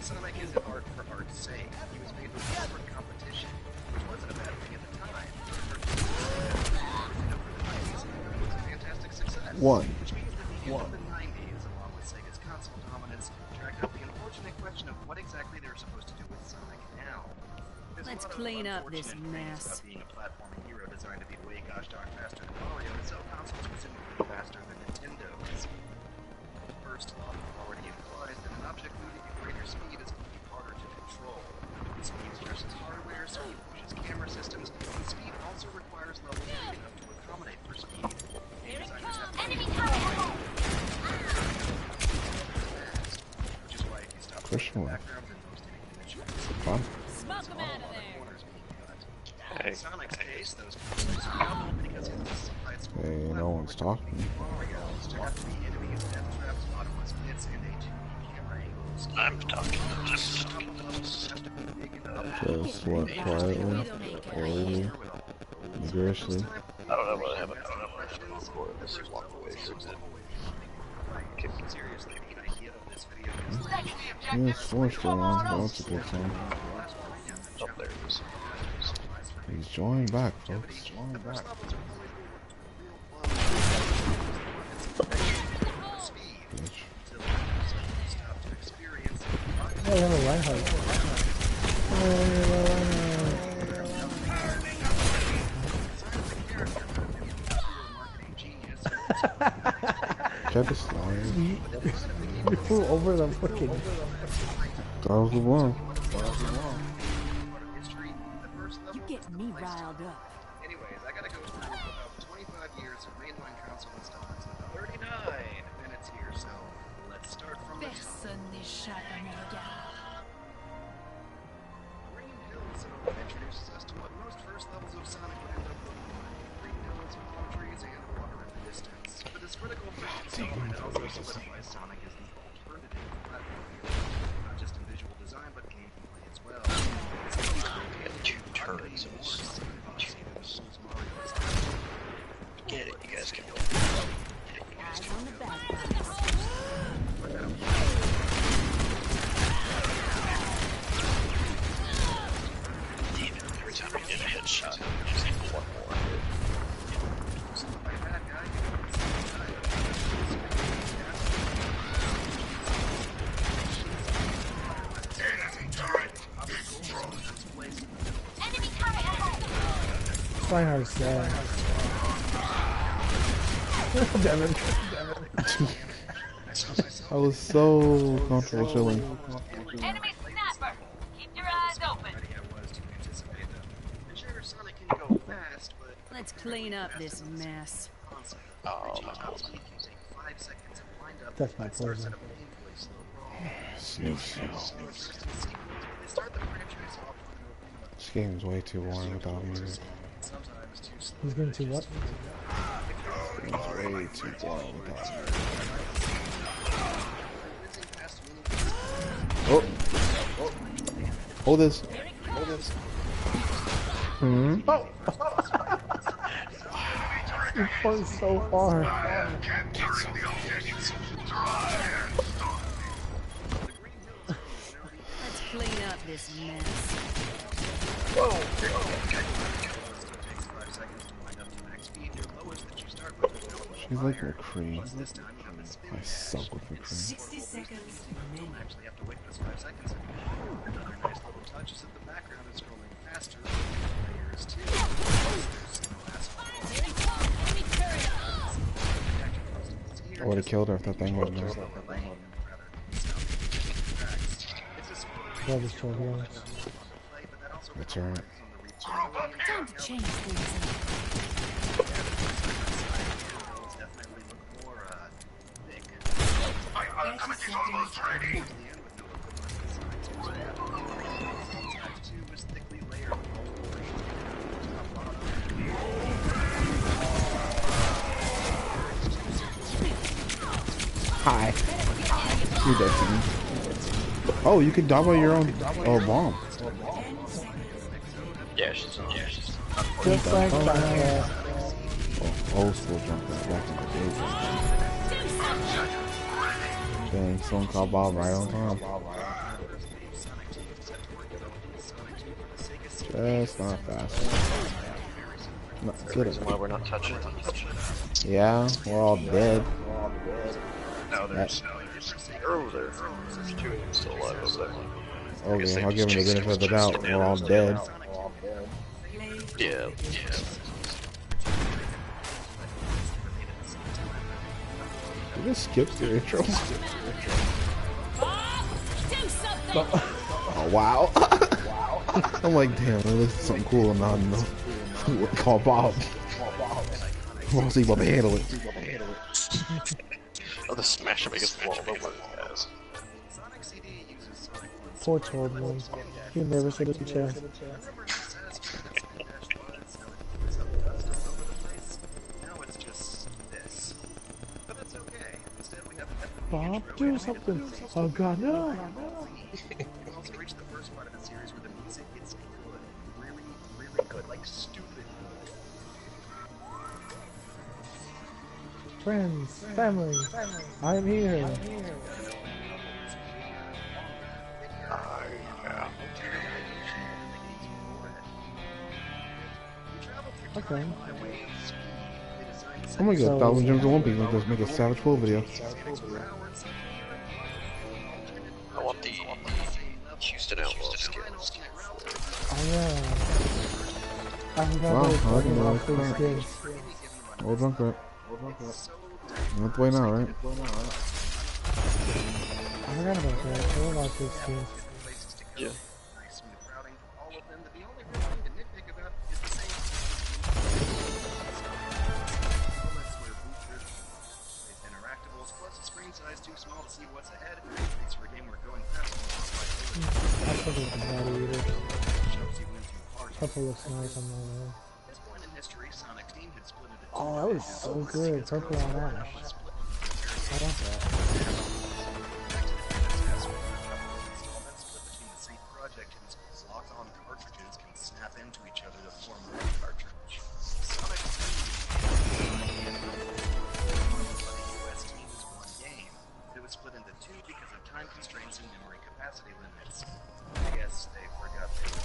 Sonic isn't art for art's sake. He was made for competition, which wasn't a bad thing at the time. It was a fantastic success. Which means that the end of the 90s, along with Sega's console dominance, dragged up the unfortunate question of what exactly they were supposed to do with Sonic now. Let's clean up this mess. Being a platforming hero designed to be way gosh darn faster than Mario, and sell consoles presumably faster than Nintendo's. First law already implies that an object moving at greater speed is going to be harder to control. Speed stresses hardware, speed pushes camera systems, and speed also requires levels big enough to accommodate for speed. Game designers have to Enemy tower! which is why if you stop playing the background in most enemy dimensions, Smoke them out of there! In Sonic's case, those consoles are double because it's a side-scrolling Hey, no one's talking. Mario's there have to be enemies, death traps, bottomless pits, and a 2D camera angles. I'm talking. Just what, quietly, orally, vigorously. I don't know what happened. I don't know what happened before. This is walk away, so it Seriously, the idea of this video is Yeah, it's forced around. That's a good sign. up there. He's joining back, folks. Joining back. Bitch. Yeah, we have a Reinhardt. Check the slide. You flew over the fucking... That was the one. You get me riled up. Anyways, I gotta go through about 25 years of mainline console installments in 39 minutes here, so let's start from the top. Personne n'échappe à mes regards. Green Hill Zone introduces us to what most first levels of Sonic would end up looking like. Green hills, palm trees, and water in the distance. But this critical first installment also solidifies Sonic as the alternative platform hero, not just in visual design, but gameplay as well. Two turrets. Get it, you guys can go. Eyes on the back. Damn it, every time I get a headshot, I just need one more. Enemy turret ahead! Reinhardt's dead. Damn it. I was so comfortable chilling. Enemy snapper! Keep your eyes open! Let's clean up this mess. Oh, That's my poison. Snooze. This game's way too boring without music. He's going to what? It's way too boring without music. Oh! Hold this. Hold this. Hmm? Oh! You fought so far. Let's clean up this mess. She's like McCree. I suck with McCree. 60 seconds. Don't actually have to wait those 5 seconds anymore. Another nice little touch is that the background is scrolling faster than the layers too. I would have killed her if that thing wasn't there. Love this 12 yards. That's alright. Time to change things. Hi. You're dead to me. Oh, you can double your own bomb. yeah, she's Just like that. Oh, old school jump back in the day. Dang, someone called Bob right on time. Just not fast. Not good. Reason why we're not touching. Yeah, we're all dead. No, there's there's two of them still alive over there. Okay, I'll give him the benefit of the doubt. We're all dead. Yeah. You just skipped the intro. Oh wow. I'm like, damn, this is something cool and not enough. Call Bob. We'll see Bob handle it. Oh, the smash him against the wall. Yes. Poor children. You never said it to chest. Bob, do something. Oh god, no. We also reached the first part of the series where the music gets good. Really, really good. Like stupid good. Friends, family, I'm here. Yeah. Okay. I'm gonna get 1,000 gems in one piece and just make a Savage Full video. I want the Houston Outlaw skin. Oh yeah. I forgot Wow, they were I talking didn't about know those that. skins. Old drunk rep. Not the way now, right? I forgot about that. I forgot about those skins. Yeah. Nice smooth routing for all of them, but the only real thing to nitpick about is the same. Elements where boosters with interactables, plus a screen size too small to see what's ahead. Makes for a game where going fast is more I forgot the body eater. shows you when to park. Purple looks nice on my way. At this point in history, Sonic's team had split into two. Oh, that was so good. Purple on Ash. I want that. Installments split between the same project whose lock-on cartridges can snap into each other to form one cartridge. Sonic 3 the US team is one game. It was split into two because of time constraints and memory capacity limits. I guess they forgot they were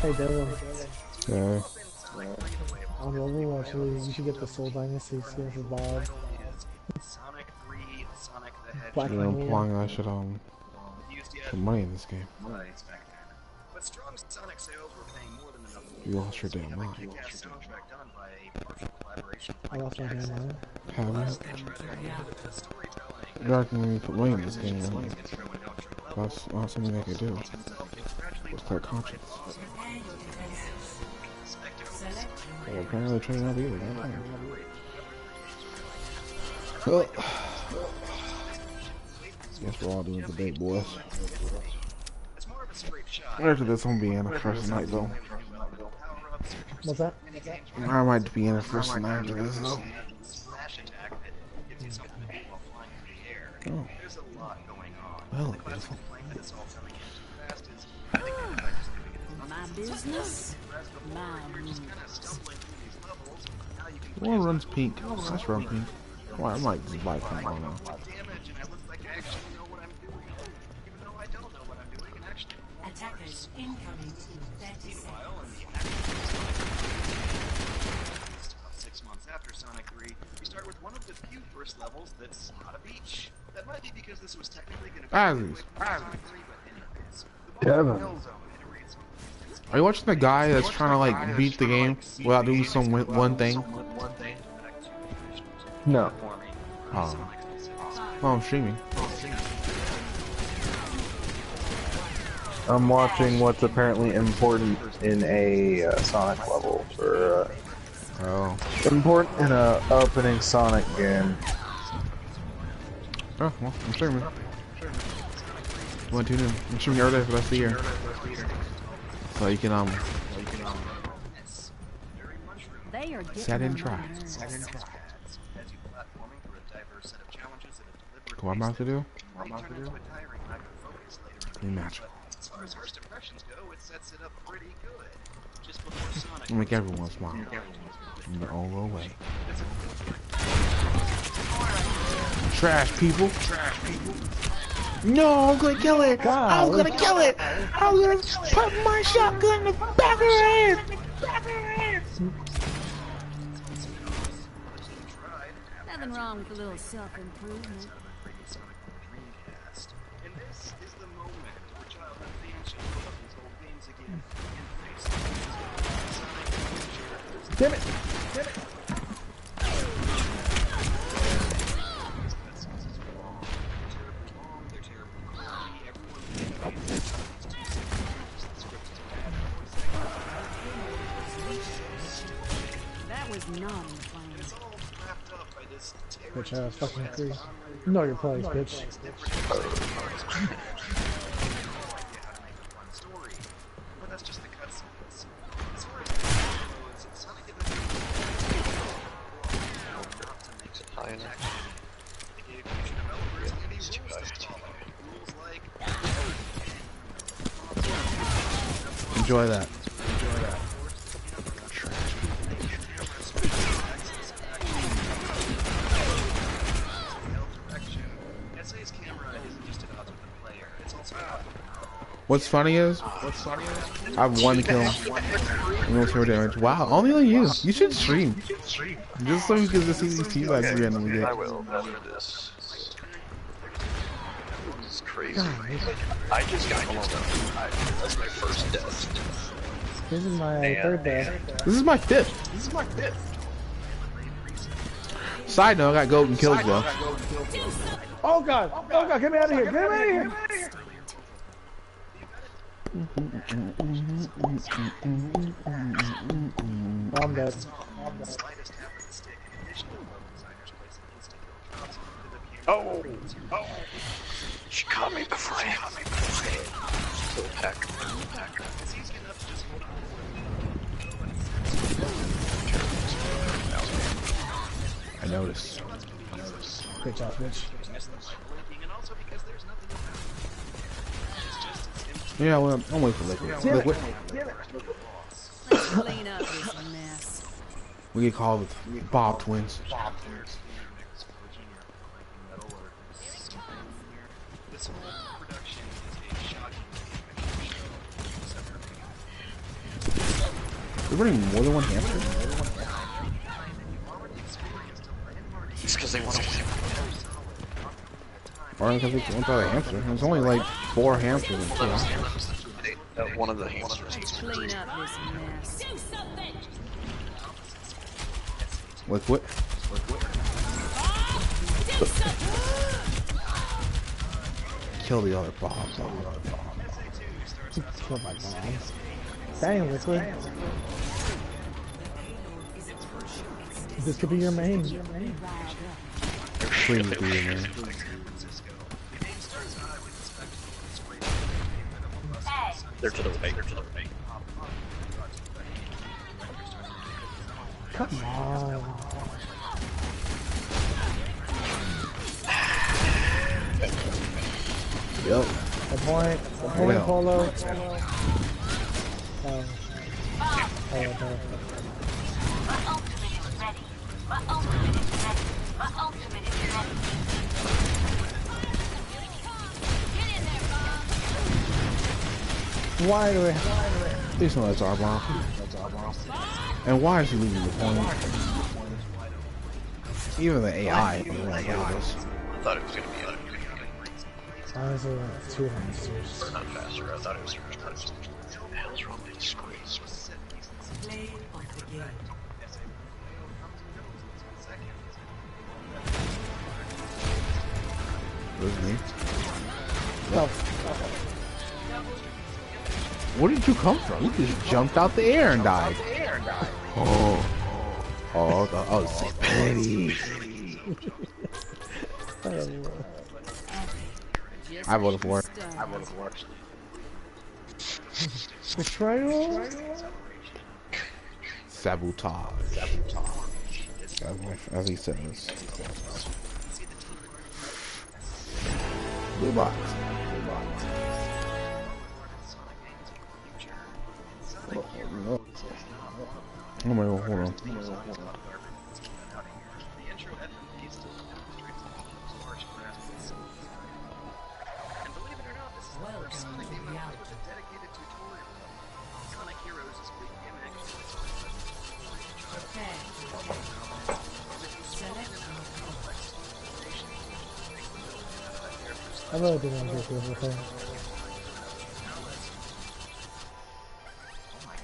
Hey Dylan, Yeah. on Overwatch, you should get the Soul Dynasty skin for Bob. Sonic 3, Sonic the Hedgehog. Black I'm implying I should Used put money in this game. Nice back then. But strong Sonic sales were paying more than enough. You lost your damn mind. Kick-ass soundtrack done by a partial collaboration with I lost my damn mind. Have you? the storytelling. You reckon when you put money in this game, that's not something they could do. What's that conscience? Well, apparently trading out either. Well, guess we're all doing debate, boys. It's more of a straight shot. After this, I'm being a first night though. What's that? I might be in a first night after this though. Smash attack that gives you something to do while flying through the air. Oh. There's a lot going on. Well, The classic beautiful. complaint that it's all coming in too fast is I think that by just doing it My business, my just kind of stumbling through these levels. Now you can One runs pink. Let's run pink. Well, I might just buy pink right now. damage and I look like I actually know what I'm doing. Even though I don't know what I'm doing and actually attackers incoming in 30 seconds. About 6 months after Sonic 3, we start with one of the few first levels that's not a beach. That might be because this was technically going to be Azzies. Sonic 3, but anyways. Yeah, The man. Hill Zone iterates on Are you watching the guy that's trying to like beat the game without doing some one thing? No. Oh. Well, I'm streaming. I'm watching what's apparently important in a Sonic level for Oh. important in a opening Sonic game. Oh, well, I'm streaming. You want to tune in? I'm streaming every day for the rest of the year. So you can They are Set getting and on try. my nerves. What I'm about to do? Be magical. As far as first impressions go, it sets it up pretty good. Just before Sonic. Make everyone smile. In their own little way. Trash people. No, I'm gonna kill it. I'm gonna kill it. I'm gonna put my shotgun in the back of her head. Nothing wrong with a little self-improvement. And this is the moment where childhood fans should pull up these old games again and face Damn it! That was not in the plan. Bitch ass fucking free. You know your place, bitch. But that's just the cutscenes. As far as the goes, Sonic not to make it high enough. They gave future developers any rules to follow. Rules like Enjoy that. What's funny is, I have 1 kill. No 0 damage. Wow, only you. You should stream. Just so you can see these teabags you randomly get. I will after this. This is crazy. I just got killed. That's my first death. This is my third death. This is my 5th. Side note, I got golden kills though. Oh god! Oh god! Get me out of here! Get me out of here! I'm dead. Oh! She caught me before I Kill pack. I noticed. Great job, bitch. Yeah, well, I'm waiting for Liquid. Let's clean up this mess. We get called the Bob Twins. We're running more than one hamster? It's because they want to win. Or because it's one by the hamster. There's only like 4 hamsters in 2 hamsters. One of the hamsters. Let's clean up this mess. Do something! Liquid. Kill the other Bob. Kill my mom. Dang, Liquid. This could be your main. Please be your man. They're to the right. They're to the right. Come on. Yep. The point, Polo. My ultimate is ready. My ultimate is ready. Get in there, Bob. Why do we? Please know that's our bomb. And why is he losing the point? Even the AI. I thought it was going to be Honestly, 2 hamsters. not faster. I thought it was what the hell's wrong with these screens? Play of the game. Was me. No. Where did you come from? You just jumped out the air and died. Oh, so petty. I voted for it. Betrayal? Sabotage. As he says. Blue box. Oh my god, hold on. I really didn't enjoy the whole thing.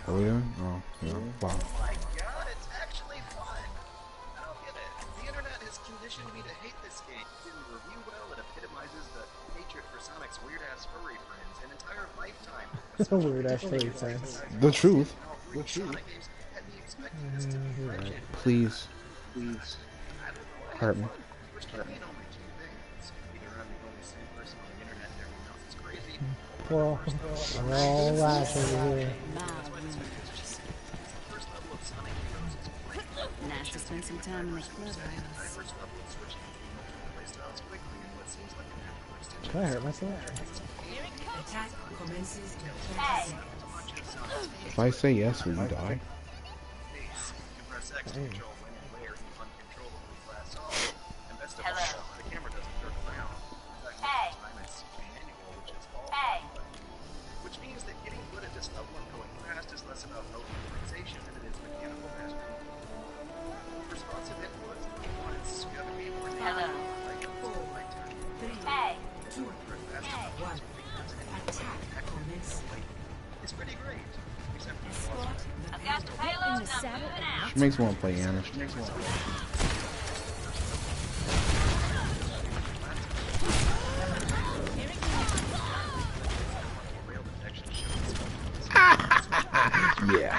Are we doing? Oh, yeah. Wow. Oh my god, it's actually fun! I don't get it. The internet has conditioned me to hate this game. It didn't review well, it epitomizes the hatred for Sonic's weird-ass furry friends, an entire lifetime. Weird ass furry friends. The truth. The truth. Sonic games had me expecting this to be wretched. Please. I don't know what Hurt me. which can mean only two things. Either I'm the only sane person on the internet and everyone else is crazy, Well, we're all lash over here. first level of Sonic Heroes is great. Nice to spend some time in the clubhouse. First level of switching between multiple playstyles quickly in what seems like an natural extension. Can I hurt myself? Attack commences in Hey! If I say yes, will you die? Ace, you can press X to control when and where you uncontrollably blast off. And best of all, the camera doesn't jerk around. In fact, most of the time it's manual, which is all which means that getting good at this level and going fast is less about memorization than it is mechanical mastery. Responsive inputs, one is gotta be more like my turn. attack commences. It's pretty great. Except for I've got the payload. In the saddle. She makes me want to play Anna. Yeah.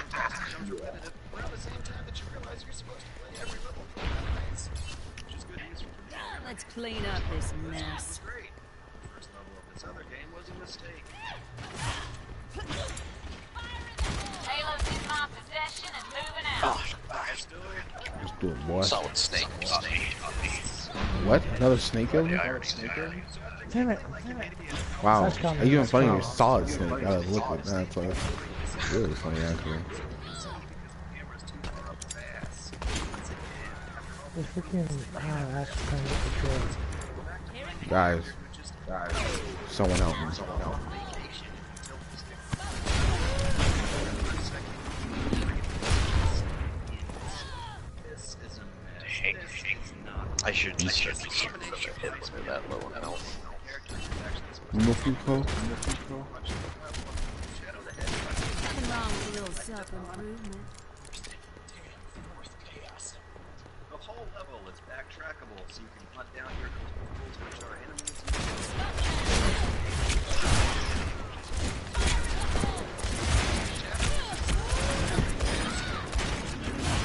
around the same time that you realize you're supposed to play every level. Nice. Which is good news for me. Let's clean up this mess. Great. The first level of this other game was a mistake. Payload's in my possession and moving out. Let's do it, boy. Solid snake. What? Another snake over here? Iron snake. Damn it. Wow. Such comment. Are you even funny? You're solid snake. Out of liquid. That's really funny, actually. The freaking Ash trying to get the kill. Guys. Someone help me. I should just start to see if hits me that low in health. Mufuko. Nothing wrong with a little self-improvement. The whole level is backtrackable, so you can hunt down your tools, which are enemies.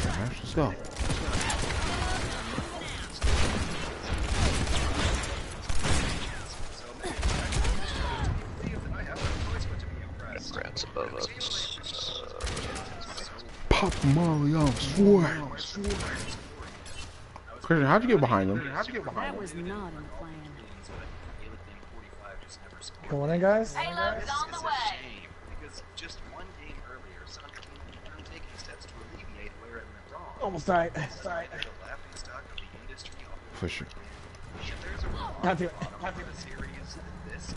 Ash, let's go. Grants above us. Pop Mario, swear. Christian, how'd you get behind him? That was not in the plan. Come on in, guys. Payload's on the way. Because just one game earlier, Sonic Team began taking steps to alleviate where it went wrong. Almost died. The laughing stock of the industry. For sure. If there's a wrong Have to. of the series, then this is it.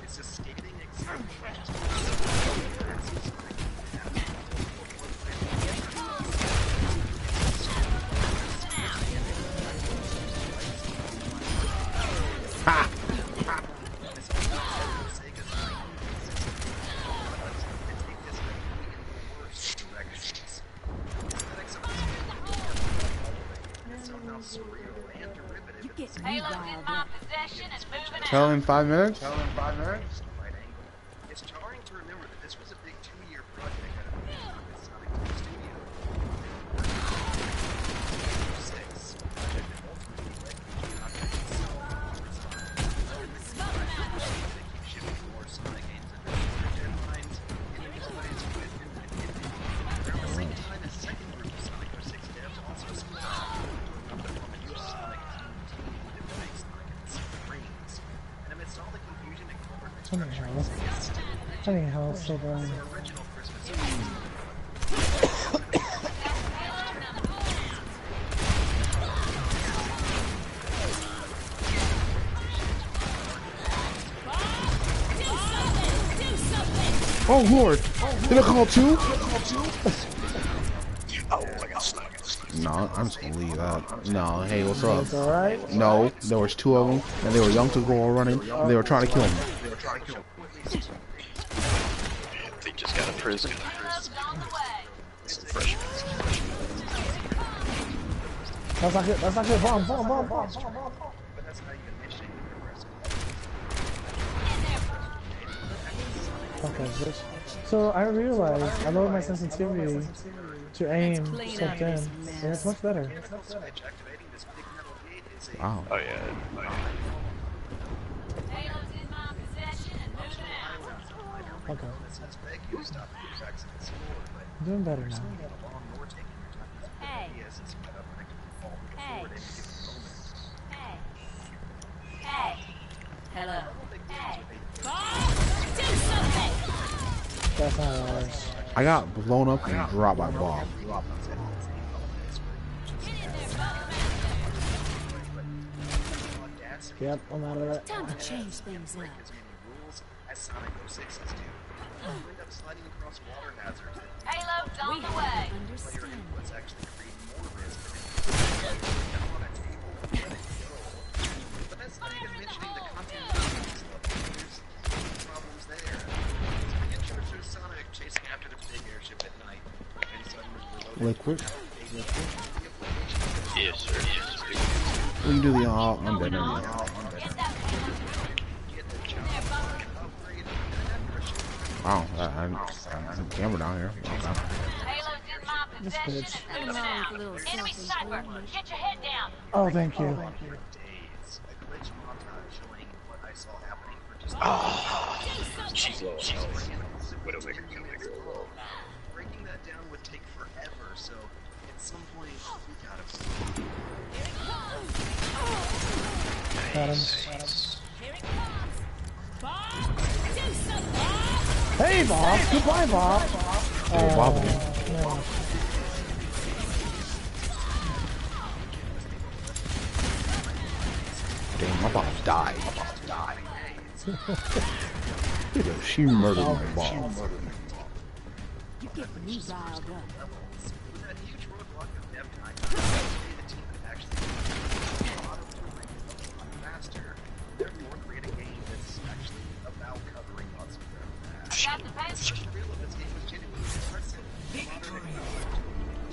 It's a scathing example. Ha! You get me Payload's in riled my up. possession and moving Tell out. him 5 minutes. It's jarring to remember that this was a big 2-year project at a with Sonic Team Studio. 6, project that ultimately led to keep shipping more Sonic games and deadlines, enemies plays with infinite hitting. Around the same time, a second group of Sonic 06 devs also split off to form a new Sonic Team that makes Sonic and Rings. And amidst all the confusion and corporate restructuring, Funny how it's so boring. original Christmas. Oh lord! Did I call two? Oh, I got stuck. No, I'm just gonna leave that. No, hey, what's up? It's alright. No, there was two of them, and they were young to go all running, and they were trying to kill me. They just got a prison. Payload's on the way. Freshman. That's not good. That's not good. Bomb. But that's not even initiating the rest of Okay, bitch. So I realized I lowered my sensitivity to aim so thin, and it's much better. switch. Activating this big metal gate is a Wow. Oh yeah. Oh, yeah. Payload's in my possession and moving out. Okay, this has begged you to stop the attacks in the sword, but I'm doing better now. moving along nor taking your time is a good Hey. idea since you might unpredictably fall Hey. forward at any given moment. Hey. Hey. Hello. Hey. Do something. That's not ours. I got blown up and dropped by Bob. Get in there, Yep, I'm out of that. Time to change things up. As many rules as Sonic 06's do. You end up sliding across water hazards that Payload's on We the have way. to player understand. inputs actually create more risk than down on a table and let it go. But that's not even mentioning the content of these levels. There's problems there. So the intro shows Sonic chasing after the big airship at night, and suddenly reloading. Liquid. Yes, sir. Yes, sir. We can do the all. I'm dead. Never mind. Get that payload. Get the job done, upgrade, and after a short Wow, I'm a camera down here. Okay. Payload's in my possession bitch. and moving Nothing wrong out. with a little Enemy sniper. self-improvement. Get your head down. Oh, thank you. days, a glitch montage showing what I saw happening for just She's low. She's Widowmaker. Widowmaker. breaking that down would take forever, so at some point we gotta Got him. Here it comes. Bob, do something. Hey, Bob. Goodbye, Bob. Hey, Bob again. No. Damn, my Bob died. Yo, she murdered my Bob. You get me riled up. with that huge roadblock of dev time, the team could actually a lot of faster, therefore create a game that's actually about covering lots of ground. Got the payload. The real of this game was genuinely impressive.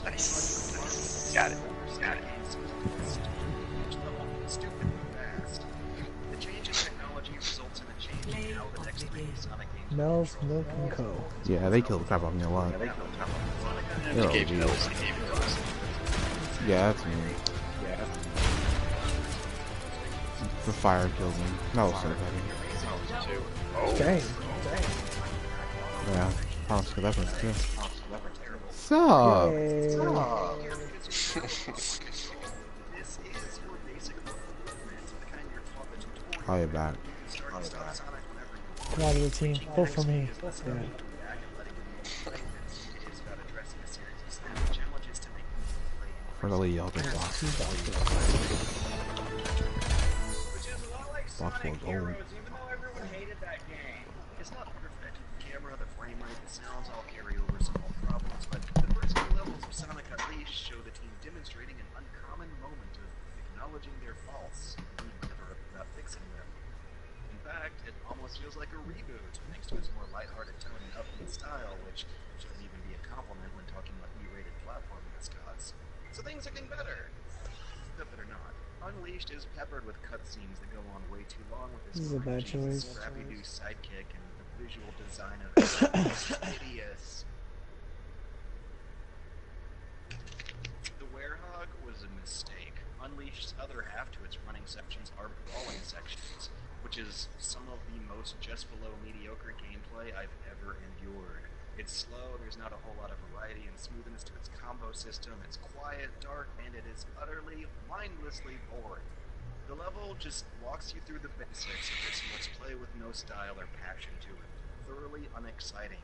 Nice. Got it. Got it. Stupid and fast. The change in technology results in a change in how the next three Sonic games Mel's Milk and Co. Yeah, they killed the crap out of me a lot. They're Gave you OG. those. Gave you those. Yeah, that's me. The fire killed me. That was so funny. Oh. Dang. Yeah, I was good weapons too. Sup? Yay. This is your basic movement, the kind you're taught the tutorial. I'll be back. Start and stop Sonic whenever you want. Come on to the team. Vote for me. Yeah. Back and letting you know it is about addressing a series of snap challenges to make you play. For the lead, I'll get box. Which is a lot like Box Sonic was old. Heroes, even though everyone hated that game. It's not perfect. The camera, the frame rate, the sounds all carry over small problems, but the first few levels of Sonic Unleashed show the team demonstrating an uncommon moment of acknowledging their faults and being clever about fixing them. In fact, it almost feels like a reboot, thanks to its more lighthearted tone and upbeat style, which shouldn't even be a compliment when talking about E-rated platform mascots. So things are getting better. But they're not. Unleashed is peppered with cutscenes that go on way too long with This is a bad choice. scrappy new sidekick and the visual design of hideous. The Werehog was a mistake. Unleashed's other half to its running sections are brawling sections, which is some of the most just below mediocre gameplay I've ever endured. It's slow, there's not a whole lot of variety and smoothness to its combo system, it's quiet, dark, and it is utterly, mindlessly boring. The level just walks you through the basics of this let's play with no style or passion to it. Thoroughly unexciting,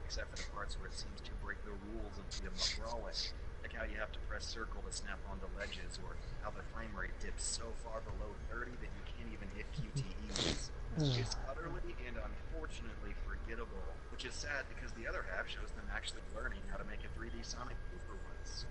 except for the parts where it seems to break the rules of beat 'em up brawling, like how you have to press circle to snap onto ledges, or how the frame rate dips so far below 30 that you can't even hit QTEs. It's utterly and unfortunately forgettable, which is sad because the other half shows them actually learning how to make a 3D Sonic move for once.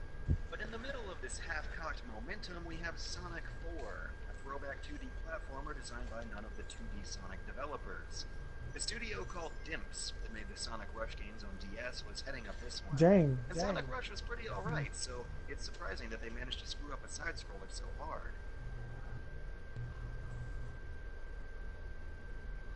But in the middle of this half-cocked momentum, we have Sonic 4, a throwback 2D platformer designed by none of the 2D Sonic developers. The studio called Dimps that made the Sonic Rush games on DS was heading up this one. Dang. And Sonic Rush was pretty alright, so it's surprising that they managed to screw up a side-scroller so hard.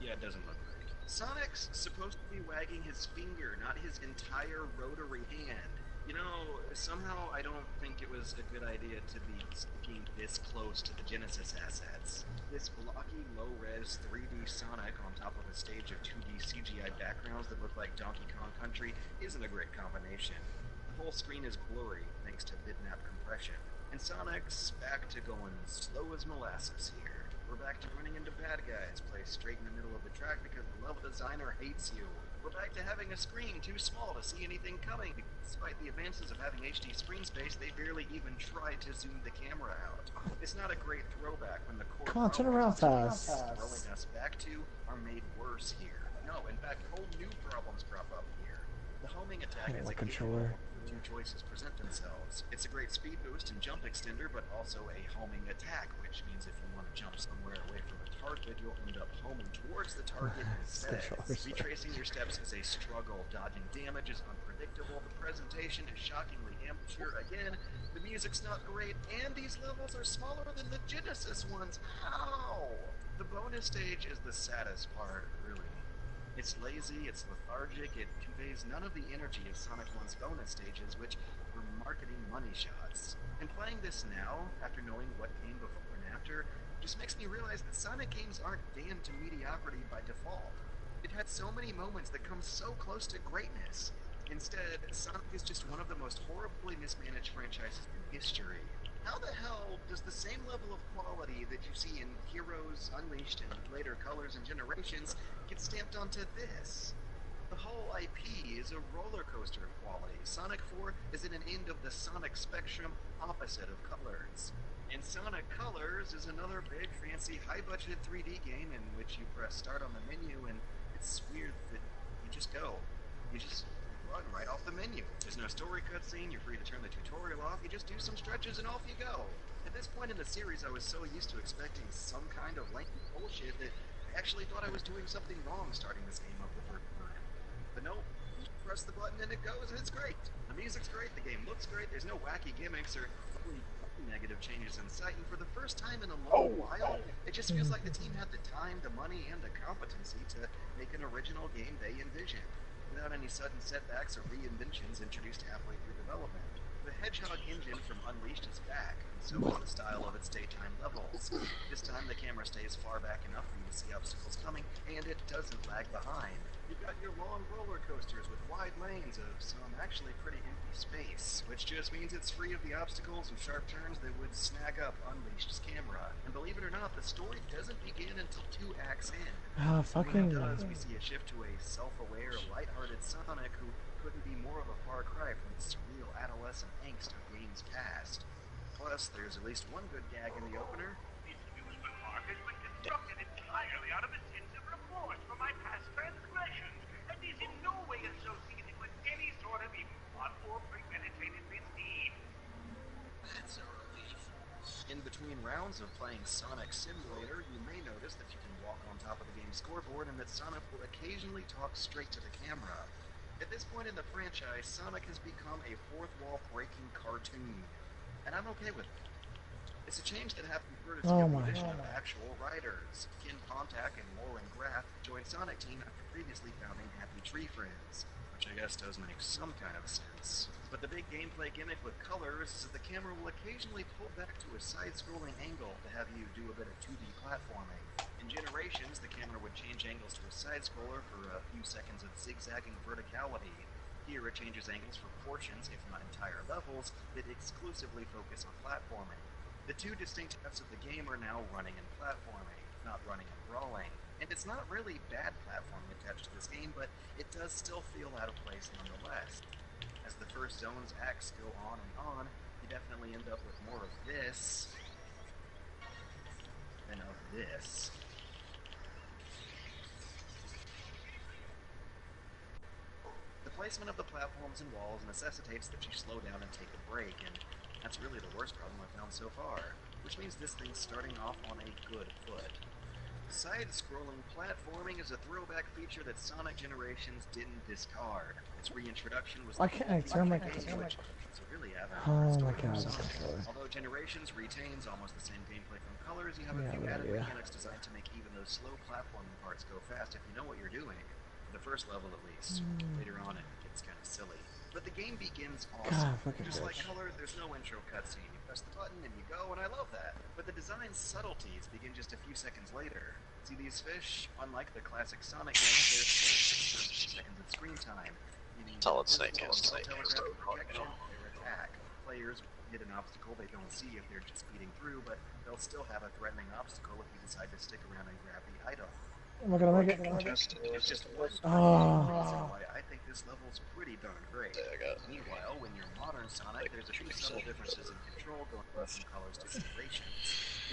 Yeah, it doesn't look great. Sonic's supposed to be wagging his finger, not his entire rotary hand. You know, somehow I don't think it was a good idea to be sticking this close to the Genesis assets. This blocky, low-res 3D Sonic on top of a stage of 2D CGI backgrounds that look like Donkey Kong Country isn't a great combination. The whole screen is blurry thanks to bitmap compression. And Sonic's back to going slow as molasses here. We're back to running into bad guys placed straight in the middle of the track because the level designer hates you. We're back to having a screen too small to see anything coming. Despite the advances of having HD screen space, they barely even try to zoom the camera out. It's not a great throwback when the core Come on, turn around fast. throwing us back to are made worse here. No, in fact, whole new problems crop up here. The homing attack is a controller. two choices present themselves. It's a great speed boost and jump extender, but also a homing attack, which means if you want to jump somewhere away from a target, you'll end up homing towards the target instead. Retracing your steps is a struggle. Dodging damage is unpredictable. The presentation is shockingly amateur. Again, the music's not great, and these levels are smaller than the Genesis ones. How? The bonus stage is the saddest part, really. It's lazy, it's lethargic, it conveys none of the energy of Sonic 1's bonus stages, which were marketing money shots. And playing this now, after knowing what came before and after, just makes me realize that Sonic games aren't damned to mediocrity by default. It had so many moments that come so close to greatness. Instead, Sonic is just one of the most horribly mismanaged franchises in history. How the hell does the same level of quality that you see in Heroes, Unleashed, and later Colors and Generations get stamped onto this? The whole IP is a roller coaster of quality. Sonic 4 is at an end of the Sonic spectrum opposite of Colors. And Sonic Colors is another big, fancy, high-budgeted 3D game in which you press start on the menu and it's weird that you just go. You just run right off the menu. There's no story cutscene, you're free to turn the tutorial off, you just do some stretches and off you go. At this point in the series, I was so used to expecting some kind of lengthy bullshit that I actually thought I was doing something wrong starting this game up the first time. But no, you press the button and it goes and it's great. The music's great, the game looks great, there's no wacky gimmicks or really negative changes in sight, and for the first time in a long while, it just feels like the team had the time, the money, and the competency to make an original game they envisioned, without any sudden setbacks or reinventions introduced halfway through development. The Hedgehog engine from Unleashed is back, and so is the style of its daytime levels. This time the camera stays far back enough for you to see obstacles coming, and it doesn't lag behind. You've got your long roller coasters with wide lanes of some actually pretty empty space, which just means it's free of the obstacles and sharp turns that would snag up Unleashed's camera. And believe it or not, the story doesn't begin until 2 acts in. Ah, fucking. When it does, we see a shift to a self-aware, lighthearted Sonic who couldn't be more of a far cry from the surreal adolescent angst of games past. Plus, there's at least one good gag in the opener. This amusement park has been constructed entirely out of a sense of remorse for my past transgressions, and is in no way associated with any sort of even plot or premeditated misdeed. That's a relief. In between rounds of playing Sonic Simulator, you may notice that you can walk on top of the game's scoreboard and that Sonic will occasionally talk straight to the camera. At this point in the franchise, Sonic has become a fourth-wall-breaking cartoon, and I'm okay with it. It's a change that happened courtesy of the addition of actual writers. Ken Pontac and Lauren Graff joined Sonic Team after previously founding Happy Tree Friends, which I guess does make some kind of sense. But the big gameplay gimmick with Colors is that the camera will occasionally pull back to a side-scrolling angle to have you do a bit of 2D platforming. In Generations, the camera would change angles to a side-scroller for a few seconds of zigzagging verticality. Here it changes angles for portions, if not entire levels, that exclusively focus on platforming. The two distinct types of the game are now running and platforming, not running and brawling. And it's not really bad platforming attached to this game, but it does still feel out of place nonetheless. As the first zone's acts go on and on, you definitely end up with more of this than of this. The placement of the platforms and walls necessitates that you slow down and take a break, and That's really the worst problem I've found so far, which means this thing's starting off on a good foot. Side-scrolling platforming is a throwback feature that Sonic Generations didn't discard. Its reintroduction was Why can't I turn my controller? So really Oh my god, this controller. Although Generations retains almost the same gameplay from Colors, you have a Yeah, few added yeah. mechanics designed to make even those slow platforming parts go fast if you know what you're doing. For the first level at least. Later on it gets kind of silly. But the game begins awesome. God, fucking Just like bitch. Color, there's no intro cutscene. You press the button and you go, and I love that. But the design subtleties begin just a few seconds later. See these fish? Unlike the classic Sonic games, they're 60 seconds of screen time. Meaning Solid Snake has telegraph projection, their attack. Players hit an obstacle they don't see if they're just speeding through, but they'll still have a threatening obstacle if you decide to stick around and grab the item. Am I gonna make it? It's just one reason Oh. why I think this level's pretty darn great. Yeah, I got it. Meanwhile, when you're modern Sonic, there's a few subtle differences in control going from Colors to Generations.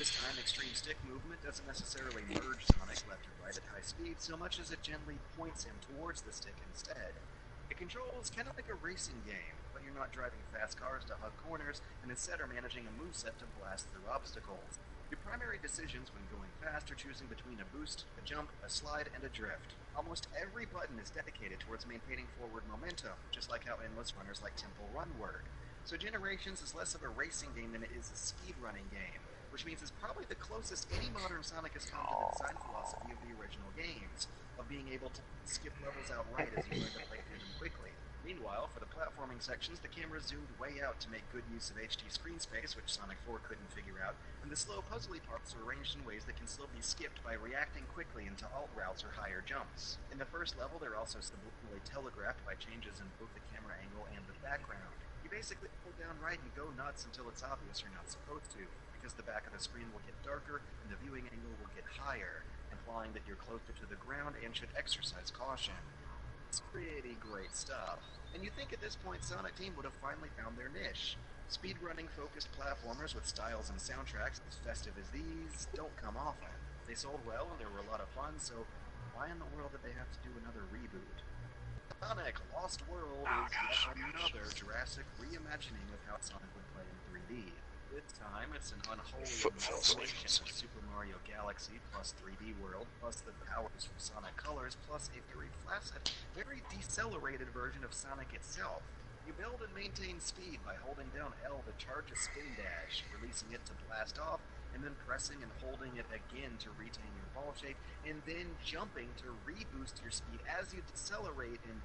This time, extreme stick movement doesn't necessarily merge Sonic left or right at high speed so much as it gently points him towards the stick instead. The control is kind of like a racing game, but you're not driving fast cars to hug corners, and instead are managing a moveset to blast through obstacles. Your primary decisions when going fast are choosing between a boost, a jump, a slide, and a drift. Almost every button is dedicated towards maintaining forward momentum, just like how endless runners like Temple Run work. So Generations is less of a racing game than it is a speedrunning game, which means it's probably the closest any modern Sonic has come to the design philosophy of the original games, of being able to skip levels outright as you learn to play through them quickly. Meanwhile, for the platforming sections, the camera zoomed way out to make good use of HD screen space, which Sonic 4 couldn't figure out, and the slow puzzly parts are arranged in ways that can still be skipped by reacting quickly into alt routes or higher jumps. In the first level, they're also subliminally telegraphed by changes in both the camera angle and the background. You basically hold down right and go nuts until it's obvious you're not supposed to, because the back of the screen will get darker and the viewing angle will get higher, implying that you're closer to the ground and should exercise caution. It's pretty great stuff. And you think at this point Sonic Team would have finally found their niche. Speedrunning focused platformers with styles and soundtracks as festive as these don't come often. They sold well and they were a lot of fun, so why in the world did they have to do another reboot? Sonic Lost World is yet another Jurassic reimagining of how Sonic would play in 3D. This time, it's an unholy amalgamation of Super Mario Galaxy plus 3D World plus the powers from Sonic Colors plus a very flaccid, very decelerated version of Sonic itself. You build and maintain speed by holding down L to charge a spin dash, releasing it to blast off, and then pressing and holding it again to retain your ball shape, and then jumping to reboost your speed as you decelerate, and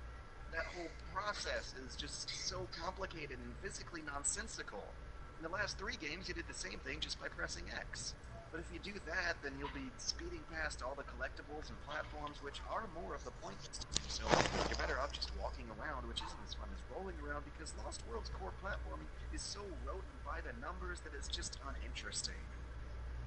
that whole process is just so complicated and physically nonsensical. In the last 3 games, you did the same thing just by pressing X. But if you do that, then you'll be speeding past all the collectibles and platforms, which are more of the point. So you're better off just walking around, which isn't as fun as rolling around, because Lost World's core platforming is so rote by the numbers that it's just uninteresting.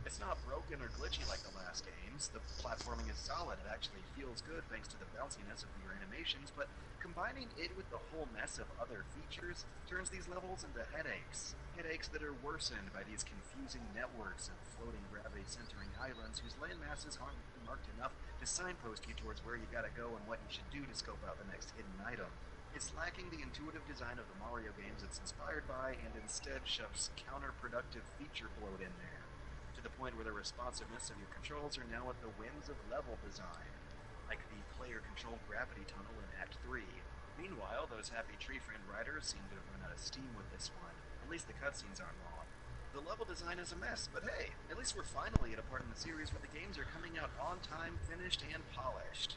It's not broken or glitchy like the last games. The platforming is solid. It actually feels good thanks to the bounciness of your animations, but combining it with the whole mess of other features turns these levels into headaches. Headaches that are worsened by these confusing networks of floating gravity-centering islands whose landmasses aren't marked enough to signpost you towards where you gotta go and what you should do to scope out the next hidden item. It's lacking the intuitive design of the Mario games it's inspired by, and instead shoves counterproductive feature bloat in there, to the point where the responsiveness of your controls are now at the whims of level design, like the player-controlled gravity tunnel in Act 3. Meanwhile, those happy Tree Friend riders seem to have run out of steam with this one. At least the cutscenes aren't long. The level design is a mess, but hey, at least we're finally at a part in the series where the games are coming out on time, finished, and polished.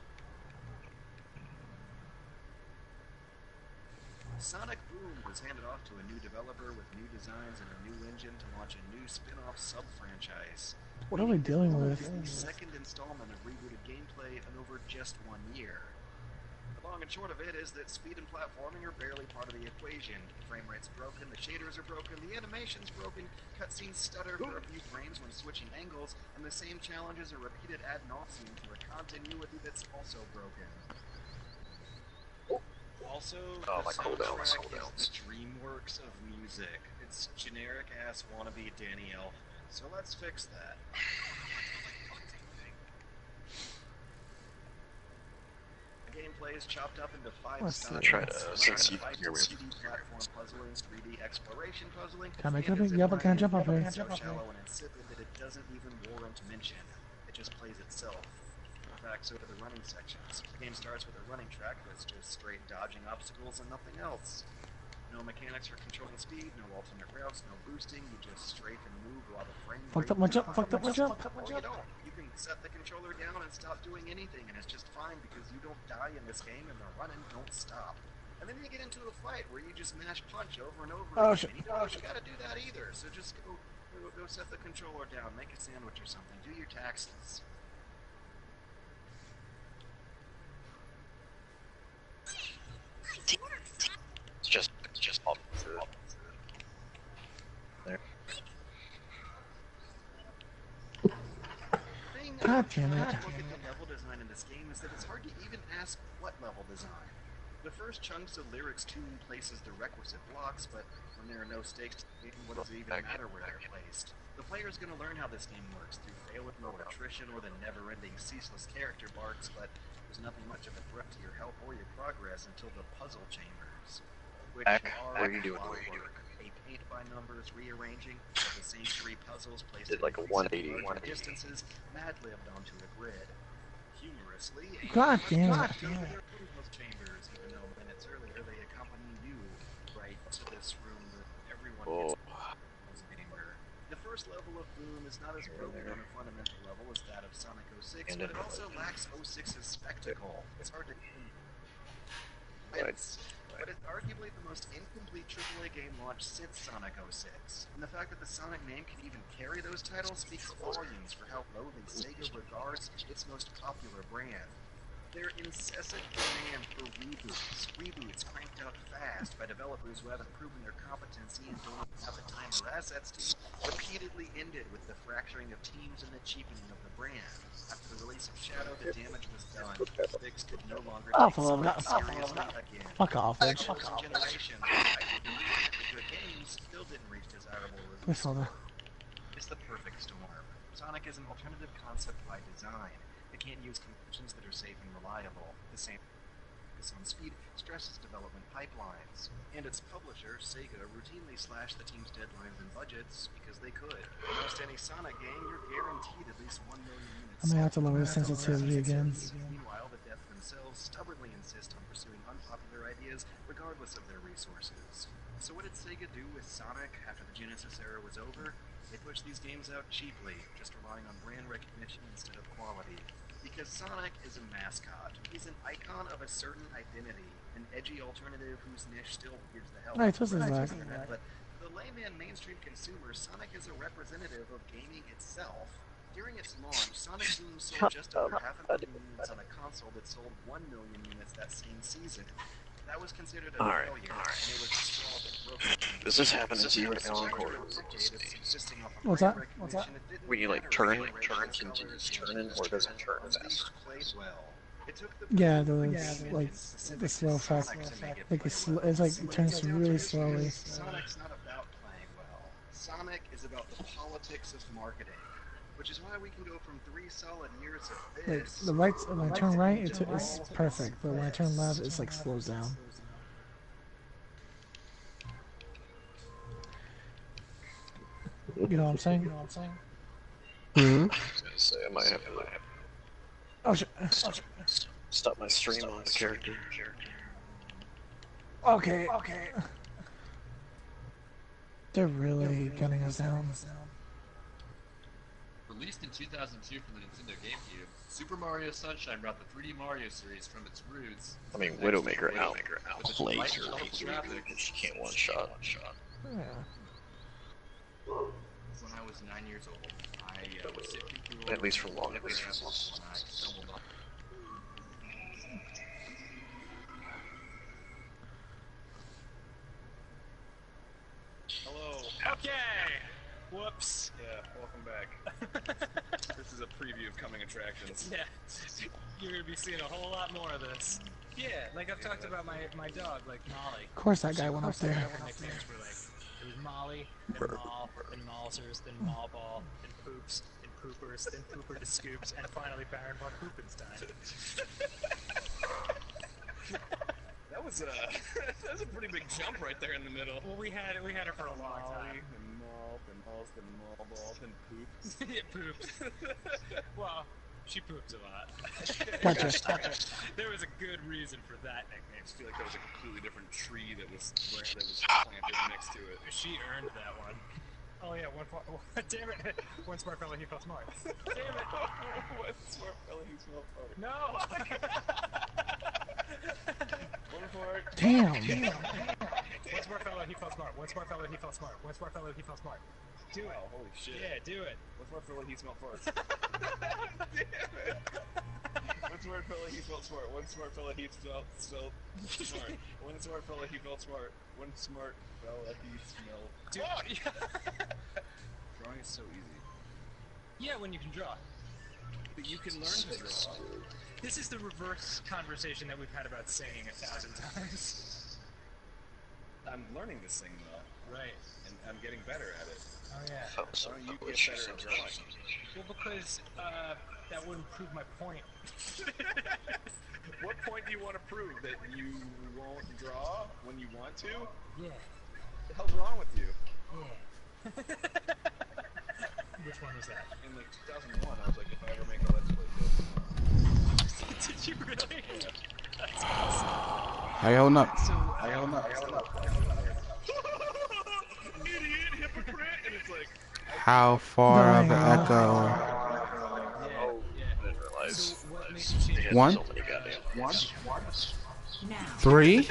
Sonic Boom was handed off to a new developer with new designs and a new engine to launch a new spin-off sub-franchise. What are we dealing with? It's the second installment of rebooted gameplay in over just 1 year. The long and short of it is that speed and platforming are barely part of the equation. The frame rate's broken, the shaders are broken, the animation's broken, cutscenes stutter for a few frames when switching angles, and the same challenges are repeated ad nauseum for a continuity that's also broken. Also, the soundtrack is the DreamWorks of music. It's generic-ass wannabe Danny Elf. So let's fix that. A game gameplay is chopped up into 5 Let's styles. try to since you Survival, hear me. 2D platform puzzling, 3D exploration puzzling. Can I make and it? it's Yep, I can't jump up here. so shallow and insipid that it doesn't even warrant mention. It just plays itself. In fact, so do the running sections. The game starts with a running track that's just straight dodging obstacles and nothing else. No mechanics for controlling speed, no alternate routes, no boosting. You just strafe and move while the frame Fucked up my jump. Fucked up my jump. Or you don't. You can set the controller down and stop doing anything, and it's just fine because you don't die in this game, and the running don't stop. And then you get into a fight where you just mash punch over and over Oh, again. shit. And you don't gotta do that either. So just go set the controller down, make a sandwich or something, do your taxes. It's just all there. God damn it. Look at the level design in this game is that it's hard to even ask what level design. The first chunks of lyrics tune places the requisite blocks, but when there are no stakes, what does it even matter where they're placed? The player's gonna learn how this game works through failure or attrition or the never-ending ceaseless character barks, but there's nothing much of a threat to your health or your progress until the puzzle chambers, which are What are you doing? a paint-by-numbers rearranging of the same 3 puzzles placed Did like a in 180. distances, mad-libbed onto a grid. Humorously, God damn it. those chambers, even though minutes earlier they accompany you right to this room that everyone gets as a gamer. The first level of Boom is not as broken on a fundamental level as that of Sonic 06, but it also lacks 06's spectacle. It's hard to but it's arguably the most incomplete AAA game launched since Sonic 06. And the fact that the Sonic name can even carry those titles speaks volumes for how lowly Sega regards its most popular brand. Their incessant demand for reboots cranked out fast by developers who haven't proven their competency and don't have the time or assets to, repeatedly ended with the fracturing of teams and the cheapening of the brand. After the release of Shadow, the damage was done. Biggs could no longer take Sonic seriously again. Fuck off, bitch. Generation good games still didn't reach desirable Where's results. Zelda? It's the perfect storm. Sonic is an alternative concept by design. It can't use conventions that are safe and reliable. The same focus on speed stresses development pipelines. And its publisher, Sega, routinely slashed the team's deadlines and budgets because they could. In almost any Sonic game, you're guaranteed at least 1 million units. I may have to lower the sensitivity again. Meanwhile, the devs themselves stubbornly insist on pursuing unpopular ideas regardless of their resources. So what did Sega do with Sonic after the Genesis era was over? They pushed these games out cheaply, just relying on brand recognition instead of quality. Because Sonic is a mascot. He's an icon of a certain identity, an edgy alternative whose niche still gives the hell Right, out of twisted the back. internet, but to the layman mainstream consumer, Sonic is a representative of gaming itself. During its launch, Sonic Boom sold just over 500,000 units on a console that sold 1 million units that same season. That was considered a failure, and it was a straw that broke. Does this happen to you right now on Corey? What's that? What's that? When you like turn continues turning, or does it turn fast? Yeah, like the slow fast. Like it's like it turns really slowly. Sonic's not about playing well. Sonic is about the politics of marketing, which is why we can go from 3 solid years of Like this. the right, when I turn right, it's perfect, but when I turn left, it's like slows down. You know what I'm saying? You know what I'm saying? Hmm? I was gonna say I might have to Oh shit. stop my stream on the character. Okay. Okay. They're really gunning us down. Released in 2002 for the Nintendo GameCube, Super Mario Sunshine brought the 3D Mario series from its roots. I mean, Widowmaker outplays her because she can't one shot. Yeah. When I was 9 years old, I was sifting through At least for long, when I stumbled on. Hello. Okay. Whoops. Yeah, welcome back. This is a preview of coming attractions. Yeah, you're gonna be seeing a whole lot more of this. Yeah, like I've talked about my dog, like Molly. Of course that guy went up there. Nicknames were like, it was Molly, then Maul, then Maulsers, then Maul Ball, then Poops, then Poopers, then Pooper to Scoops, and finally Baron von Poopenstein. That's a that's a pretty big jump right there in the middle. Well, we had her for a long time. And malt, and malt, and malt, and poop. It pooped. Well, she poops a lot. Gotcha. There was a good reason for that nickname. I just feel like there was a completely different tree that was planted next to it. She earned that one. Oh yeah, damn it! One smart fella, he felt smart. Damn it! One smart fella, he smelled fart. No! One fart. Damn. One smart fella, he felt smart. One smart fella, he felt smart. One smart fella, he felt smart. Do it. Oh, holy shit. Yeah, do it. One smart fella, he smelled farts. Damn it! One smart fella, he felt smart. One smart fella, he smelled smart. One smart fella, he felt smart. One smart fella, he smelled. Dude, Drawing is so easy. yeah, when you can draw. But you can learn to draw. This is the reverse conversation that we've had about singing 1,000 times. I'm learning to sing though. Right. And I'm getting better at it. Oh yeah. Why don't you get better at drawing? Well, because that wouldn't prove my point. What point do you want to prove? That you won't draw when you want to? Yeah. What the hell's wrong with you? Yeah. Which one was that? In like 2001, I was like, if I ever make a Let's Play video. Did you really? That's awesome. How you holding up? Idiot, hypocrite! And it's like... How far of an echo? Oh, I didn't realize. One? So many goddamn ones. 3?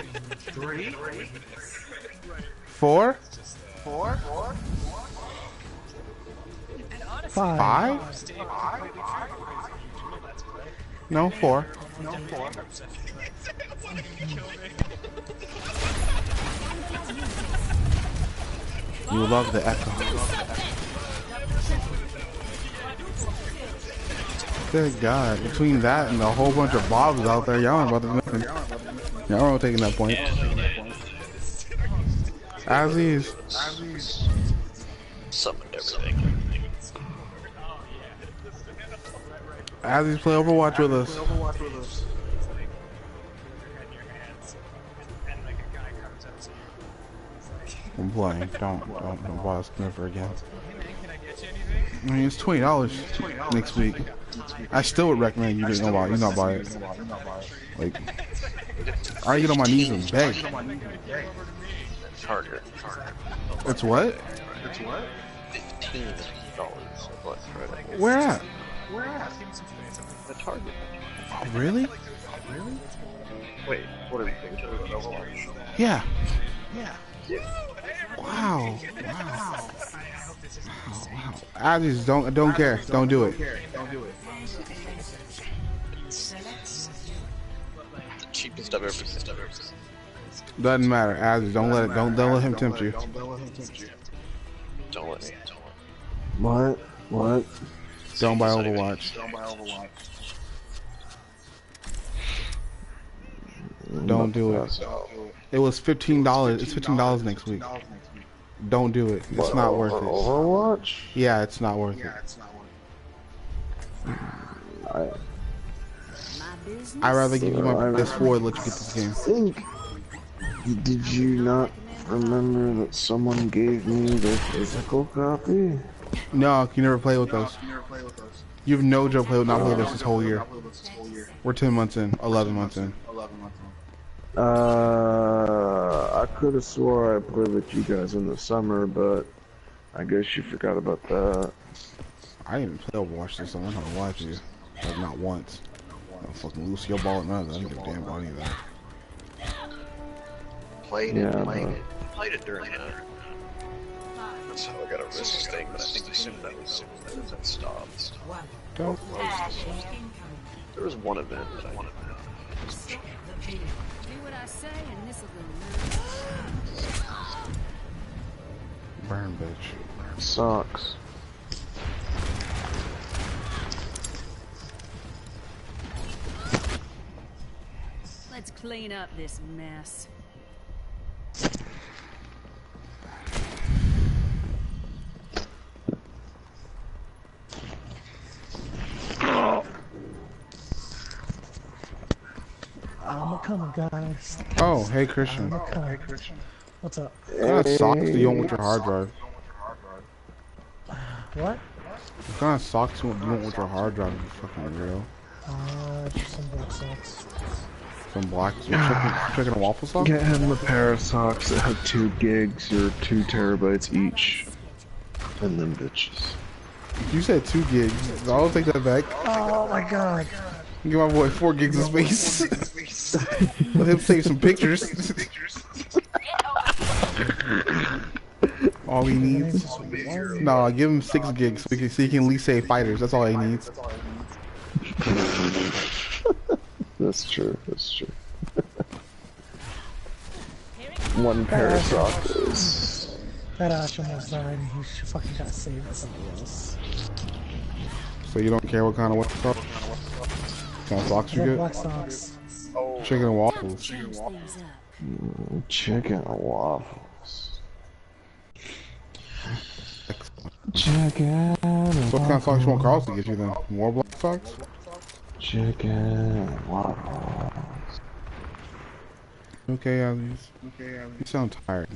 4? 5. 5? No, 4. You love the echo. Good God. Between that and a whole bunch of bobs out there, y'all ain't about to nothing. Y'all aren't taking that point. Aziz. Summoned everything. Aziz, play Overwatch with us. I'm playing. Don't boss never again. I mean, it's $20 next week. I still would recommend you didn't buy it. You not buy it. Like, I get on my knees and beg. Target. It's what? $15 Black Friday. Where at? The Target. Oh, really? Wait, what are we thinking about Overwatch? Yeah. Yeah. Wow. Aziz, don't care. Don't do it. The cheapest I've ever seen. Doesn't matter, Aziz. Don't let him tempt you. Don't let me. What? Don't buy Overwatch. Don't do it. It was $15. It's $15 next week. Don't do it. It's not worth it. Overwatch? Yeah, it's not worth it. I'd rather give you my PS4 and let you get this game. Did you not remember that someone gave me the physical copy? No, you never play with us. You have no joke not play with us this whole year. We're 10 months in, 11 months in. I could have swore I played with you guys in the summer, but I guess you forgot about that. I didn't even play Overwatch this summer. I'm not gonna lie to you. Like, not once. I don't fucking lose your ball at none of that. I didn't give a damn about any of that. Played it during that's how I got a wrist thing, but I think as soon as that stopped. Don't. There was one event that I wanted to Do what I say, and this'll go. Burn, bitch. Sucks. Let's clean up this mess. I'm coming, guys. Oh, hey Christian. I'm coming. What's up? What kind of socks do you want with your hard drive? What? What kind of socks do you want with your hard drive, you fucking weirdo? Just some black socks. Some black chicken and waffle socks? Get him a pair of socks that have 2 gigs or 2 terabytes each. And them bitches. You said 2 gigs. I'll take that back. Oh my god. Give my boy 4 gigs of space. Let him save some pictures. All he needs. Nah, give him 6 gigs so he can at least save fighters. That's all he needs. That's true. That's true. 1 pair of socks. That Ashe almost died. He fucking got saved by somebody else. So you don't care what kind of socks? What kind of socks you get? Black socks. Chicken and waffles. Chicken and waffles. Chicken. So what kind of socks you want Carlos to get you then? More black socks? Chicken and waffles. Okay, Alice. You sound tired.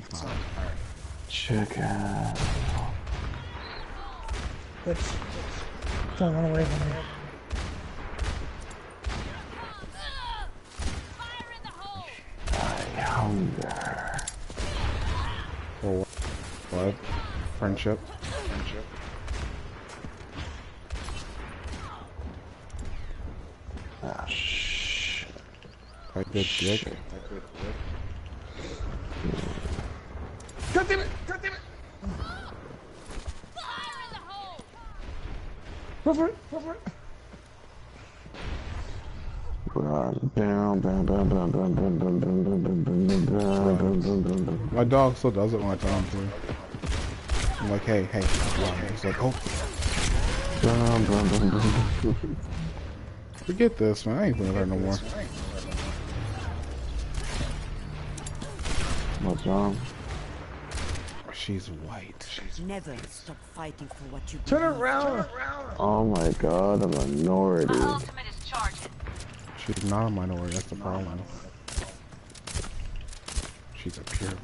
Chicken. Bitch. Don't run away from me. I hunger. For what? Friendship. Ah, shit. I good dick. God damn it! God damn it! Go for it! Go for it! My dog still does it when I tell him to. I'm like, hey. He's like, oh. Forget this, man. I ain't playing her no more. What's wrong? She's white. Never stop fighting for what you Turn around! Oh my god, a minority. My ultimate is charging. She's not a minority, that's the problem. She's a purebred.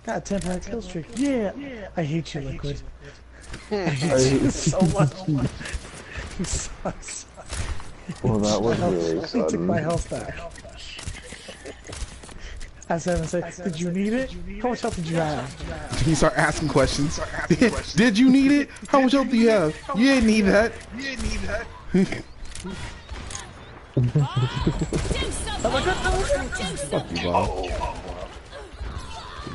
Got a 10-point kill streak. Yeah! I hate you, Liquid. I hate you so much. You sucks. Well, that was really He took sudden. my health back. I said and say, did you need it? How much health did you have? You start asking questions. Did you need it? How much health do you have? You didn't need that. Fuck you, Bob.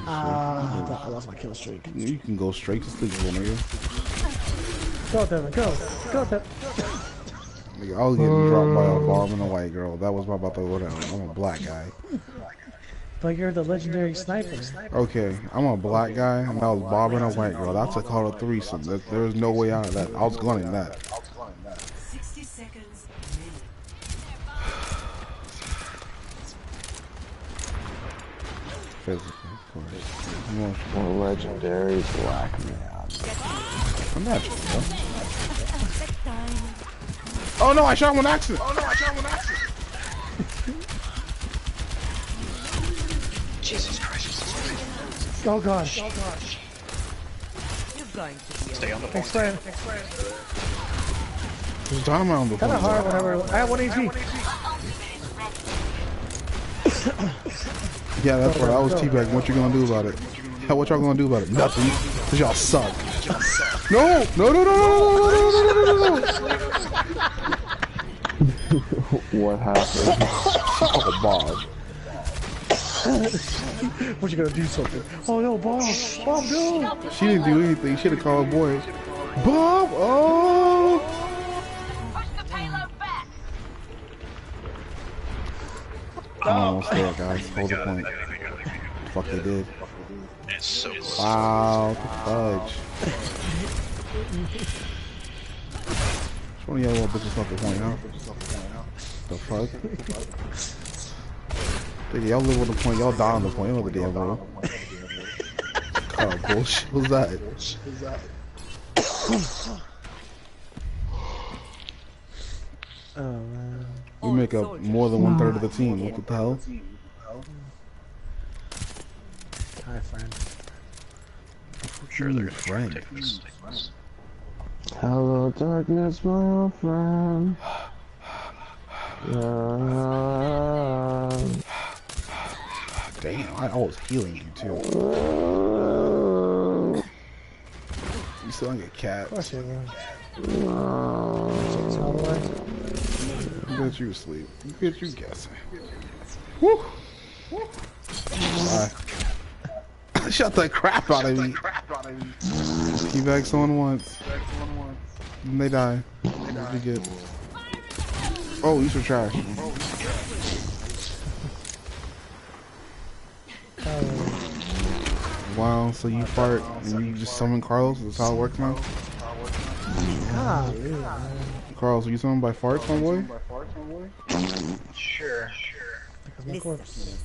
I lost my kill streak. You can go straight to sleep, little nigga. Go, Devin, go. Go, Devin. Nigga, I was getting dropped by a bomb and a white girl. That was my about to go down. I'm a black guy. But you're the legendary sniper. Okay, I'm a black guy and I was bobbing a white girl. That's called a threesome. There was no way out of that. I was gunning that. 60 seconds. Physical, of course. Emotional. Legendary black man. I'm natural, bro. Oh no, I shot him on accident. Jesus Christ. Oh god. You're going to be Stay on the Thanks, point. friend. There's dynamite on the Kinda hard whenever I have 1 HP. Yeah, that's what I was teabagging. What you gonna do about it? Hell, what y'all gonna do about it? Nothing. Cause y'all suck. No! What happened? Oh, Bob. What you gonna do something? Oh no, Bob! Bob, no! She didn't do anything. She should have called a boy. Bob! Oh! Push the payload back. I'm almost there, guys. Hold the point. Fuck, they did. It's so close. Wow, the fudge. Which one of y'all little bitches left the point, huh? The fuck? Nigga, y'all live on the point, y'all die on the point, you know the damn rule. God, bullshit. What's that? Oh man. We make up more than 1/3 of the team. What the hell? Hi, friend. I'm sure they're gonna take this. Hello, darkness, my old friend. Damn, I was healing you too. You still don't get cat. Of course you will. I bet you asleep. I bet you guessing. Woo! Shut the crap out of me. Keep back someone once. And they die. What did you get? Oh, you should trash. Wow, so you fart and you just summon Carlos? That's how it works now? Carlos, are you summoned by farts, my boy? Sure. Because my corpse.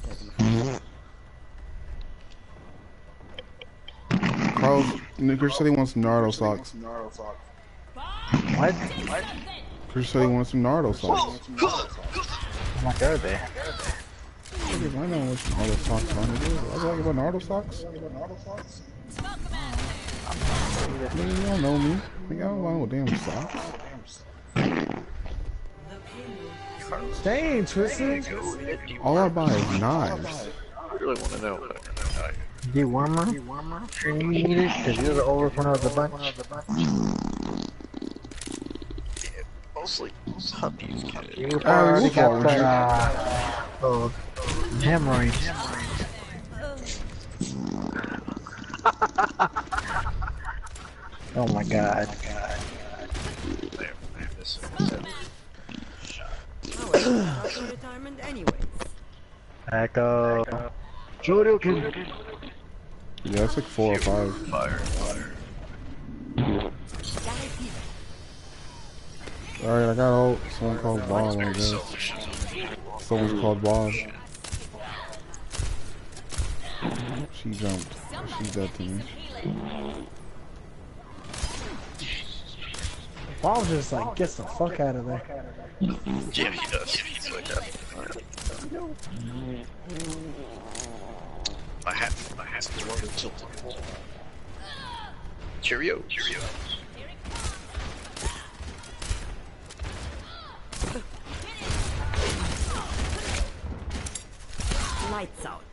Carlos, Chris said he wants Naruto socks. What? Chris said he wants some Naruto socks. How much are they? I know what Naruto socks are. I was talking about Naruto socks. Man, you don't know me. I don't know damn socks. Dang, Twisted. All I buy is knives. I really want to know what I'm gonna die. Dewormer? Sure you need it? Because you're the oldest one of the bunch. Yeah, mostly puppies get it. You already got the hemorrhoids. Oh my god. Retirement anyways. Echo. Shoryuken. Yeah, it's like 4 or 5. Fire. Alright, I got ult. Someone called Bob, I guess. Someone's called Bob. She jumped. She's dead to me. Bob just like gets the fuck out of there. Yeah, he does. He's like that. My hat is tilted. Cheerio. Lights out.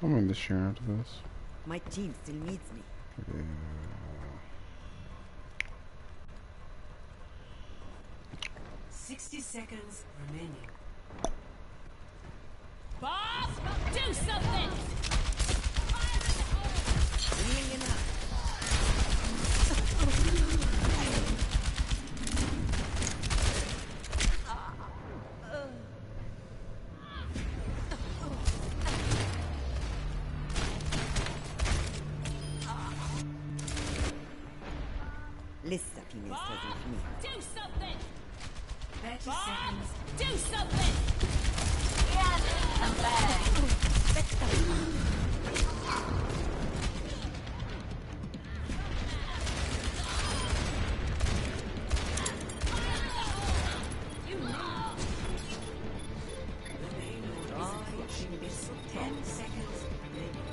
I'm in the share after this. My team still needs me. Yeah. 60 seconds remaining. Boss, do something! Bringing it up. Lista finestra del finito. Do something! 30 seconds. Do something! Yes, I'm back. You know. 10 seconds remaining.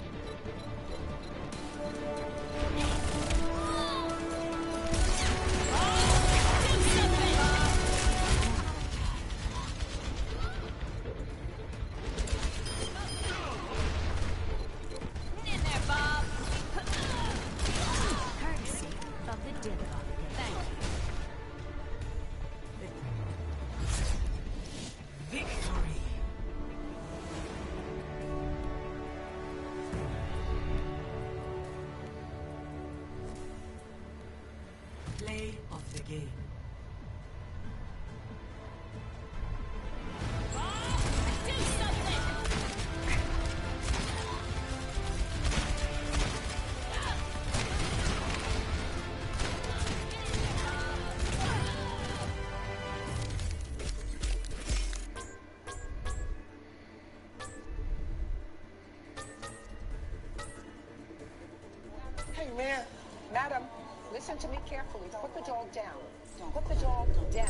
begin. Hey, man, madam, listen to me carefully. Put the dog down. Put the dog down.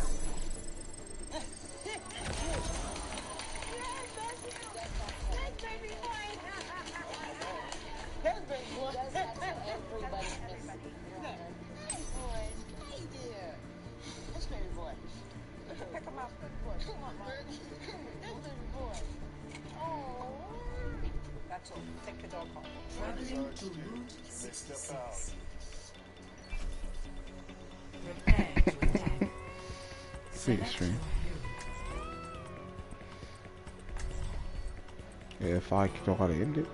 That's big boy. That's everybody's missing. Hey, boy. Hey, dear. That's baby boy. Pick him up. Come on, Mark. That's baby boy. Oh. That's all. Take the dog home. Traveling to Route 66. Prepare to attack. See the stream. Yeah, if I know how to end it.